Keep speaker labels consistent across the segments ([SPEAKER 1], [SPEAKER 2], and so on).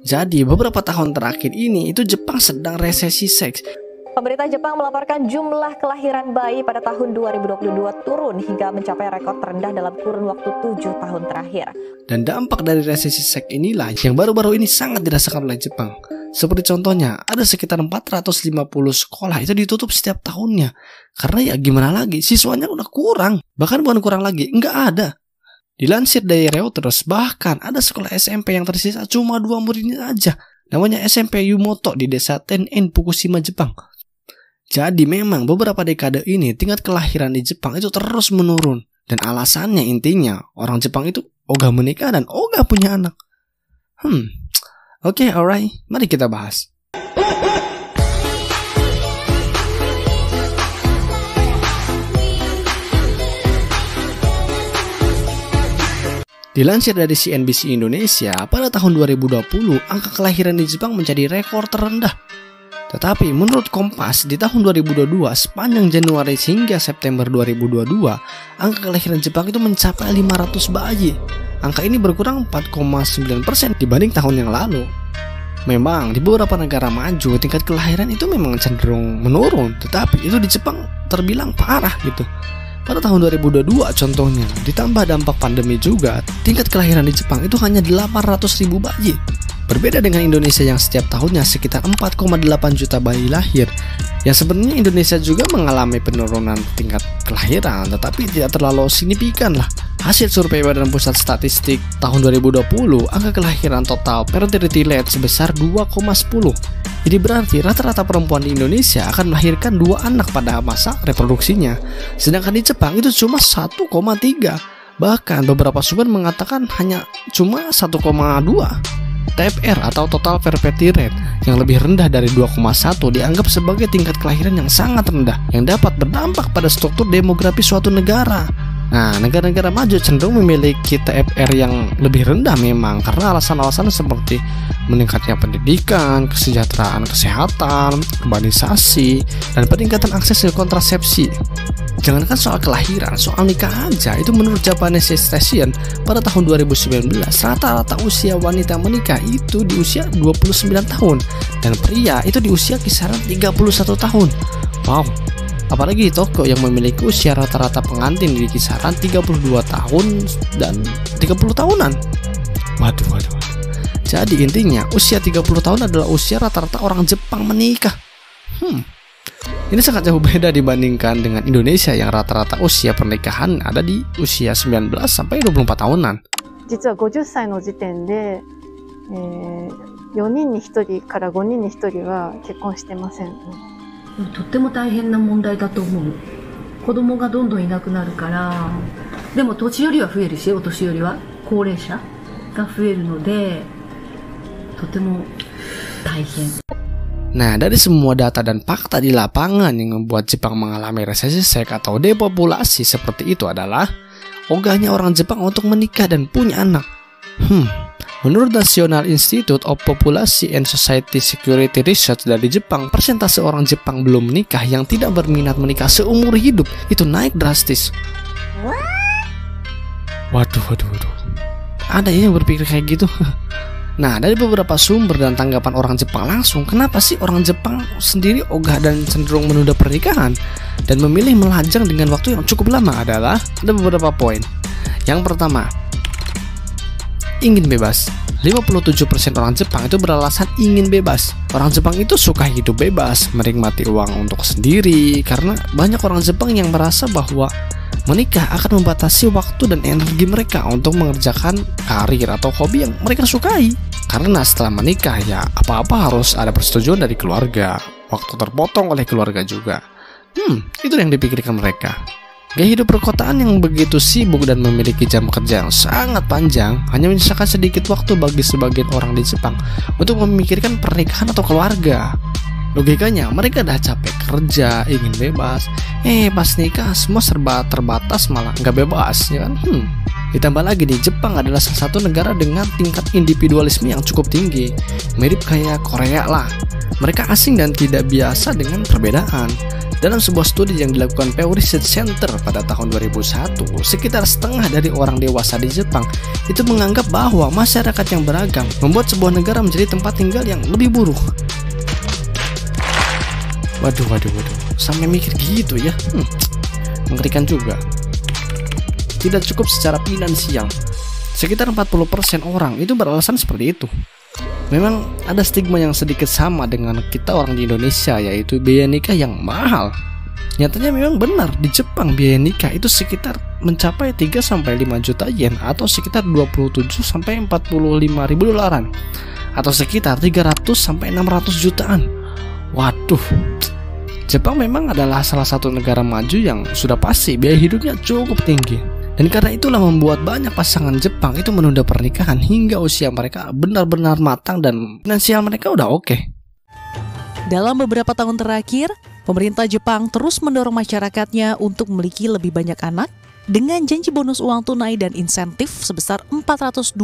[SPEAKER 1] Jadi beberapa tahun terakhir ini itu Jepang sedang resesi seks.
[SPEAKER 2] Pemerintah Jepang melaporkan jumlah kelahiran bayi pada tahun 2022 turun hingga mencapai rekor terendah dalam kurun waktu 7 tahun terakhir.
[SPEAKER 1] Dan dampak dari resesi seks inilah yang baru-baru ini sangat dirasakan oleh Jepang. Seperti contohnya, ada sekitar 450 sekolah itu ditutup setiap tahunnya. Karena ya gimana lagi, siswanya udah kurang. Bahkan bukan kurang lagi, nggak ada. Dilansir dari Reuters, bahkan ada sekolah SMP yang tersisa cuma 2 muridnya aja. Namanya SMP Yumoto di desa Tenen, Fukushima, Jepang. Jadi memang beberapa dekade ini tingkat kelahiran di Jepang itu terus menurun. Dan alasannya intinya orang Jepang itu ogah menikah dan ogah punya anak. Oke, alright, mari kita bahas. Dilansir dari CNBC Indonesia, pada tahun 2020 angka kelahiran di Jepang menjadi rekor terendah. Tetapi menurut Kompas, di tahun 2022 sepanjang Januari hingga September 2022, angka kelahiran Jepang itu mencapai 500 bayi. Angka ini berkurang 4,9% dibanding tahun yang lalu. Memang di beberapa negara maju tingkat kelahiran itu memang cenderung menurun, tetapi itu di Jepang terbilang parah gitu. Pada tahun 2022 contohnya, ditambah dampak pandemi juga, tingkat kelahiran di Jepang itu hanya 800.000 bayi. Berbeda dengan Indonesia yang setiap tahunnya sekitar 4,8 juta bayi lahir. Yang sebenarnya Indonesia juga mengalami penurunan tingkat kelahiran, tetapi tidak terlalu signifikan lah. Hasil survei Badan Pusat Statistik tahun 2020, angka kelahiran total fertility rate sebesar 2,10. Jadi berarti rata-rata perempuan di Indonesia akan melahirkan 2 anak pada masa reproduksinya. Sedangkan di Jepang itu cuma 1,3. Bahkan beberapa sumber mengatakan hanya cuma 1,2. TFR atau Total Fertility Rate yang lebih rendah dari 2,1 dianggap sebagai tingkat kelahiran yang sangat rendah yang dapat berdampak pada struktur demografi suatu negara. Nah, negara-negara maju cenderung memiliki TFR yang lebih rendah memang karena alasan-alasan seperti meningkatnya pendidikan, kesejahteraan kesehatan, urbanisasi, dan peningkatan akses ke kontrasepsi. Jangankan soal kelahiran, soal nikah aja, itu menurut Japanese Station pada tahun 2019, rata-rata usia wanita menikah itu di usia 29 tahun dan pria itu di usia kisaran 31 tahun. Wow. Apalagi di Tokyo yang memiliki usia rata-rata pengantin di kisaran 32 tahun dan 30 tahunan. Waduh. Jadi intinya usia 30 tahun adalah usia rata-rata orang Jepang menikah. Ini sangat jauh beda dibandingkan dengan Indonesia yang rata-rata usia pernikahan ada di usia 19 sampai 24 tahunan.
[SPEAKER 3] 実は50歳の時点で、4人に1人から5人に1人は結婚してません。
[SPEAKER 4] とっても大変な問題だと思う。子供がどんどんいなくなるから、でも年寄りは増えるし、お年寄りは高齢者が増えるので、とても大変。
[SPEAKER 1] Nah, dari semua data dan fakta di lapangan yang membuat Jepang mengalami resesi seks atau depopulasi seperti itu adalah ogahnya orang Jepang untuk menikah dan punya anak. Menurut National Institute of Population and Society Security Research dari Jepang, persentase orang Jepang belum menikah yang tidak berminat menikah seumur hidup itu naik drastis. Waduh. Ada yang berpikir kayak gitu? Nah, dari beberapa sumber dan tanggapan orang Jepang langsung, kenapa sih orang Jepang sendiri ogah dan cenderung menunda pernikahan dan memilih melajang dengan waktu yang cukup lama adalah ada beberapa poin. Yang pertama, ingin bebas. 57% orang Jepang itu beralasan ingin bebas. Orang Jepang itu suka hidup bebas, menikmati uang untuk sendiri, karena banyak orang Jepang yang merasa bahwa menikah akan membatasi waktu dan energi mereka untuk mengerjakan karir atau hobi yang mereka sukai. Karena setelah menikah ya apa-apa harus ada persetujuan dari keluarga, waktu terpotong oleh keluarga juga. Itu yang dipikirkan mereka. Gaya hidup perkotaan yang begitu sibuk dan memiliki jam kerja yang sangat panjang hanya menyisakan sedikit waktu bagi sebagian orang di Jepang untuk memikirkan pernikahan atau keluarga. Logikanya mereka dah capek kerja, ingin bebas, pas nikah semua serba terbatas malah nggak bebas, ya kan? Ditambah lagi nih, Jepang adalah salah satu negara dengan tingkat individualisme yang cukup tinggi, mirip kayak Korea lah. Mereka asing dan tidak biasa dengan perbedaan. Dalam sebuah studi yang dilakukan Pew Research Center pada tahun 2001, sekitar setengah dari orang dewasa di Jepang itu menganggap bahwa masyarakat yang beragam membuat sebuah negara menjadi tempat tinggal yang lebih buruk. Waduh, sampai mikir gitu ya. Mengerikan juga. Tidak cukup secara finansial. Sekitar 40% orang itu beralasan seperti itu. Memang ada stigma yang sedikit sama dengan kita orang di Indonesia, yaitu biaya nikah yang mahal. Nyatanya memang benar, di Jepang biaya nikah itu sekitar mencapai 3-5 juta yen atau sekitar 27-45 ribu dolaran, atau sekitar 300-600 jutaan. Waduh, Jepang memang adalah salah satu negara maju yang sudah pasti biaya hidupnya cukup tinggi. Dan karena itulah membuat banyak pasangan Jepang itu menunda pernikahan hingga usia mereka benar-benar matang dan finansial mereka udah oke.
[SPEAKER 5] Dalam beberapa tahun terakhir, pemerintah Jepang terus mendorong masyarakatnya untuk memiliki lebih banyak anak dengan janji bonus uang tunai dan insentif sebesar 420.000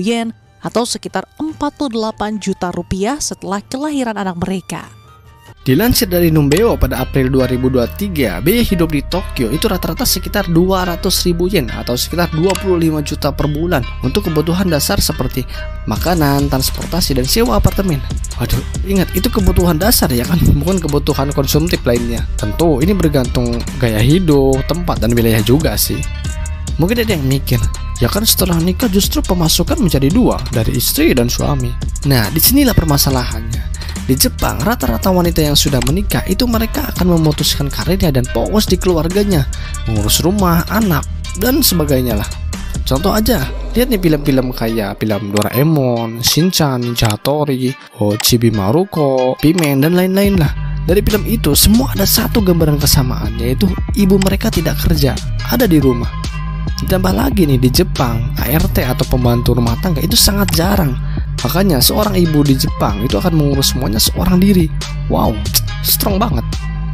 [SPEAKER 5] yen atau sekitar 48 juta rupiah setelah kelahiran anak mereka.
[SPEAKER 1] Dilansir dari Numbeo pada April 2023, biaya hidup di Tokyo itu rata-rata sekitar 200.000 yen atau sekitar 25 juta per bulan untuk kebutuhan dasar seperti makanan, transportasi, dan sewa apartemen. Waduh, ingat itu kebutuhan dasar ya kan, bukan kebutuhan konsumtif lainnya. Tentu ini bergantung gaya hidup, tempat, dan wilayah juga sih. Mungkin ada yang mikir, ya kan setelah nikah justru pemasukan menjadi 2 dari istri dan suami. Nah, disinilah permasalahannya. Di Jepang, rata-rata wanita yang sudah menikah itu mereka akan memutuskan karirnya dan fokus di keluarganya, mengurus rumah, anak, dan sebagainya lah. Contoh aja, lihat nih film-film kayak film Doraemon, Shinchan, Ninja Hattori, Chibi Maruko, Pimen, dan lain-lain lah. Dari film itu, semua ada satu gambaran kesamaan, yaitu ibu mereka tidak kerja, ada di rumah. Ditambah lagi nih, di Jepang, ART atau pembantu rumah tangga itu sangat jarang. Makanya seorang ibu di Jepang itu akan mengurus semuanya seorang diri. Wow, strong banget.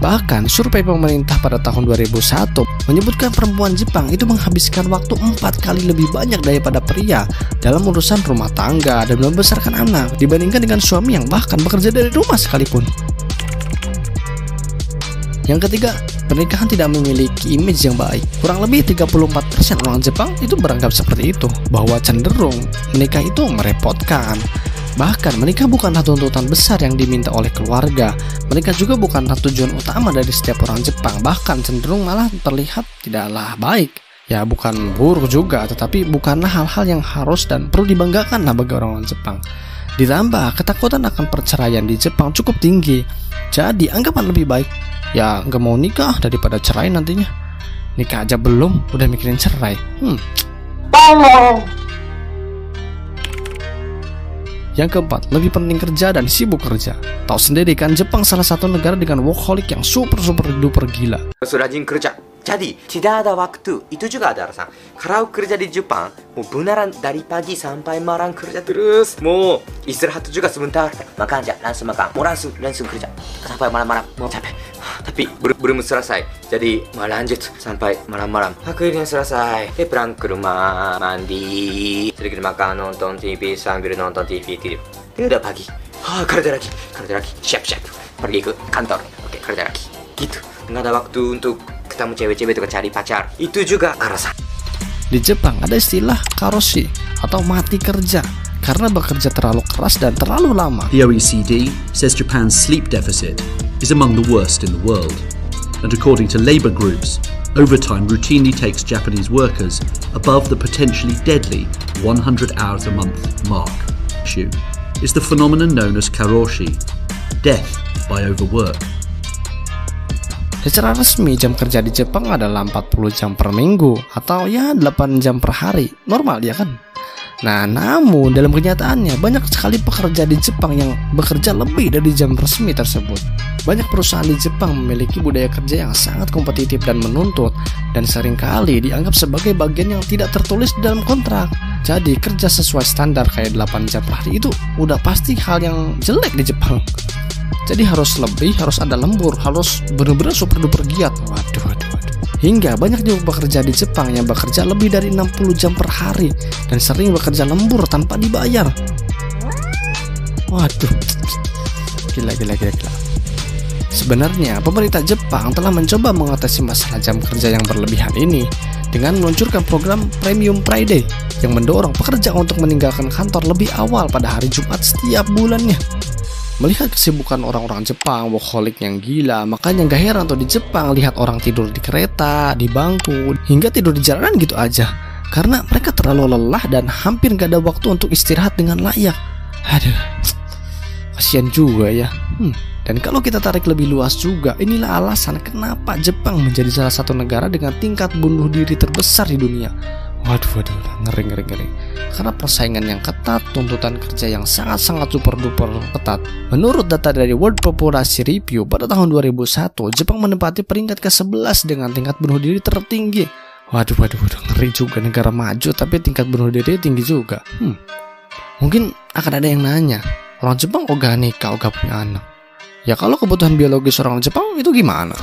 [SPEAKER 1] Bahkan survei pemerintah pada tahun 2001 menyebutkan perempuan Jepang itu menghabiskan waktu 4 kali lebih banyak daripada pria dalam urusan rumah tangga dan membesarkan anak dibandingkan dengan suami yang bahkan bekerja dari rumah sekalipun. Yang ketiga, pernikahan tidak memiliki image yang baik. Kurang lebih 34% orang Jepang itu beranggap seperti itu, bahwa cenderung menikah itu merepotkan. Bahkan menikah bukanlah tuntutan besar yang diminta oleh keluarga. Menikah juga bukanlah tujuan utama dari setiap orang Jepang. Bahkan cenderung malah terlihat tidaklah baik. Ya bukan buruk juga, tetapi bukanlah hal-hal yang harus dan perlu dibanggakan lah bagi orang-orang Jepang. Ditambah ketakutan akan perceraian di Jepang cukup tinggi. Jadi anggapan lebih baik, ya gak mau nikah daripada cerai nantinya. Nikah aja belum, udah mikirin cerai. Yang keempat, lebih penting kerja dan sibuk kerja. Tahu sendiri kan, Jepang salah satu negara dengan workaholic yang super duper gila.
[SPEAKER 6] Rajin kerja. Jadi, tidak ada waktu. Itu juga ada alasan. Kalau kerja di Jepang, mau beneran dari pagi sampai malam kerja terus. Mau istirahat juga sebentar. Makan aja, langsung makan. Mau langsung kerja. Sampai malam-malam. Mau capek. Tapi belum selesai. Jadi, mau lanjut sampai malam-malam. Akhirnya selesai. Pulang ke rumah, mandi, sedikit makan, nonton TV, sambil nonton TV. Udah pagi. Kerja lagi. Siap. Pergi ke kantor. Oke, kerja lagi. Gitu. Nggak ada waktu untuk ketemu cewek-cewek atau cari pacar. Itu juga alasan.
[SPEAKER 1] Di Jepang ada istilah karoshi atau mati kerja karena bekerja terlalu keras dan terlalu lama.
[SPEAKER 7] The OECD says Japan's sleep deficit is among the worst in the world. And according to labor groups, overtime routinely takes Japanese workers above the potentially deadly 100 hours a month mark. Issue is the phenomenon known as karoshi, death by overwork.
[SPEAKER 1] Secara resmi jam kerja di Jepang adalah 40 jam per minggu atau ya 8 jam per hari. Normal ya kan? Nah, namun dalam kenyataannya banyak sekali pekerja di Jepang yang bekerja lebih dari jam resmi tersebut. Banyak perusahaan di Jepang memiliki budaya kerja yang sangat kompetitif dan menuntut, dan seringkali dianggap sebagai bagian yang tidak tertulis di dalam kontrak. Jadi kerja sesuai standar kayak 8 jam per hari itu udah pasti hal yang jelek di Jepang. Jadi harus lebih, harus ada lembur, harus benar-benar super duper giat. Waduh. Hingga banyak juga pekerja di Jepang yang bekerja lebih dari 60 jam per hari dan sering bekerja lembur tanpa dibayar. Waduh. Gila. Sebenarnya, pemerintah Jepang telah mencoba mengatasi masalah jam kerja yang berlebihan ini dengan meluncurkan program Premium Friday yang mendorong pekerja untuk meninggalkan kantor lebih awal pada hari Jumat setiap bulannya. Melihat kesibukan orang-orang Jepang, workaholic yang gila, makanya gak heran tuh di Jepang lihat orang tidur di kereta, di bangku, hingga tidur di jalanan gitu aja. Karena mereka terlalu lelah dan hampir gak ada waktu untuk istirahat dengan layak. Aduh, kasihan juga ya. Dan kalau kita tarik lebih luas juga, inilah alasan kenapa Jepang menjadi salah satu negara dengan tingkat bunuh diri terbesar di dunia. Waduh, ngeri. Karena persaingan yang ketat, tuntutan kerja yang sangat super duper ketat. Menurut data dari World Population Review pada tahun 2001, Jepang menempati peringkat ke-11 dengan tingkat bunuh diri tertinggi. Waduh, ngeri juga, negara maju tapi tingkat bunuh diri tinggi juga. Mungkin akan ada yang nanya, orang Jepang ogah nikah, ogah punya anak. Ya kalau kebutuhan biologis orang Jepang itu gimana?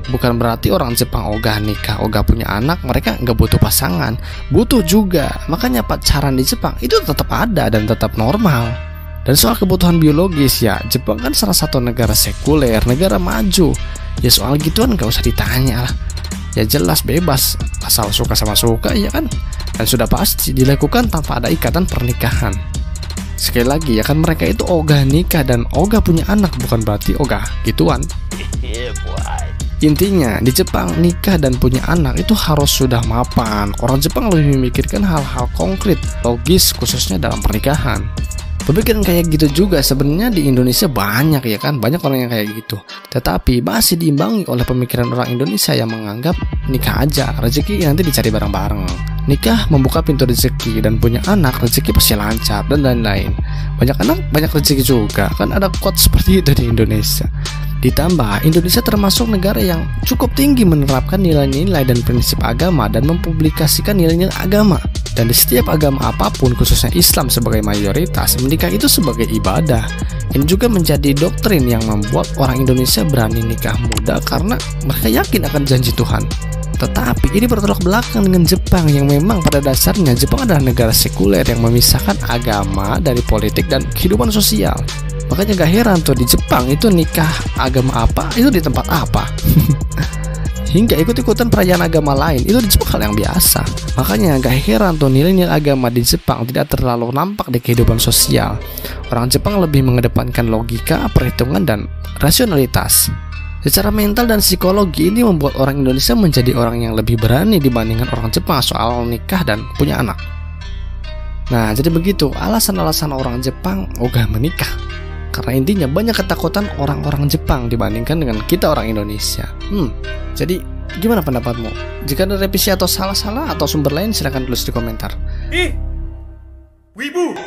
[SPEAKER 1] Bukan berarti orang Jepang ogah nikah, ogah punya anak, mereka nggak butuh pasangan. Butuh juga, makanya pacaran di Jepang itu tetap ada dan tetap normal. Dan soal kebutuhan biologis ya, Jepang kan salah satu negara sekuler, negara maju. Ya soal gituan nggak usah ditanya lah. Ya jelas bebas, asal suka sama suka ya kan. Dan sudah pasti dilakukan tanpa ada ikatan pernikahan. Sekali lagi ya kan, mereka itu ogah nikah dan ogah punya anak, bukan berarti ogah gituan. Intinya di Jepang nikah dan punya anak itu harus sudah mapan. Orang Jepang lebih memikirkan hal-hal konkret, logis, khususnya dalam pernikahan. Pemikiran kayak gitu juga sebenarnya di Indonesia banyak ya kan, banyak orang yang kayak gitu. Tetapi masih diimbangi oleh pemikiran orang Indonesia yang menganggap nikah aja, rezeki nanti dicari bareng-bareng. Nikah membuka pintu rezeki dan punya anak rezeki pasti lancar dan lain-lain. Banyak anak banyak rezeki juga, kan ada quote seperti itu di Indonesia. Ditambah, Indonesia termasuk negara yang cukup tinggi menerapkan nilai-nilai dan prinsip agama dan mempublikasikan nilai-nilai agama. Dan di setiap agama apapun, khususnya Islam sebagai mayoritas, menikah itu sebagai ibadah. Ini juga menjadi doktrin yang membuat orang Indonesia berani nikah muda karena mereka yakin akan janji Tuhan. Tetapi ini bertolak belakang dengan Jepang yang memang pada dasarnya Jepang adalah negara sekuler yang memisahkan agama dari politik dan kehidupan sosial. Makanya gak heran tuh di Jepang itu nikah agama apa itu di tempat apa. Hingga ikut-ikutan perayaan agama lain itu di Jepang hal yang biasa. Makanya gak heran tuh nilai-nilai agama di Jepang tidak terlalu nampak di kehidupan sosial. Orang Jepang lebih mengedepankan logika, perhitungan, dan rasionalitas. Secara mental dan psikologi ini membuat orang Indonesia menjadi orang yang lebih berani dibandingkan orang Jepang soal nikah dan punya anak. Nah, jadi begitu alasan-alasan orang Jepang ogah menikah. Karena intinya banyak ketakutan orang-orang Jepang dibandingkan dengan kita orang Indonesia. Jadi gimana pendapatmu? Jika ada revisi atau salah-salah atau sumber lain silahkan tulis di komentar. Wibu!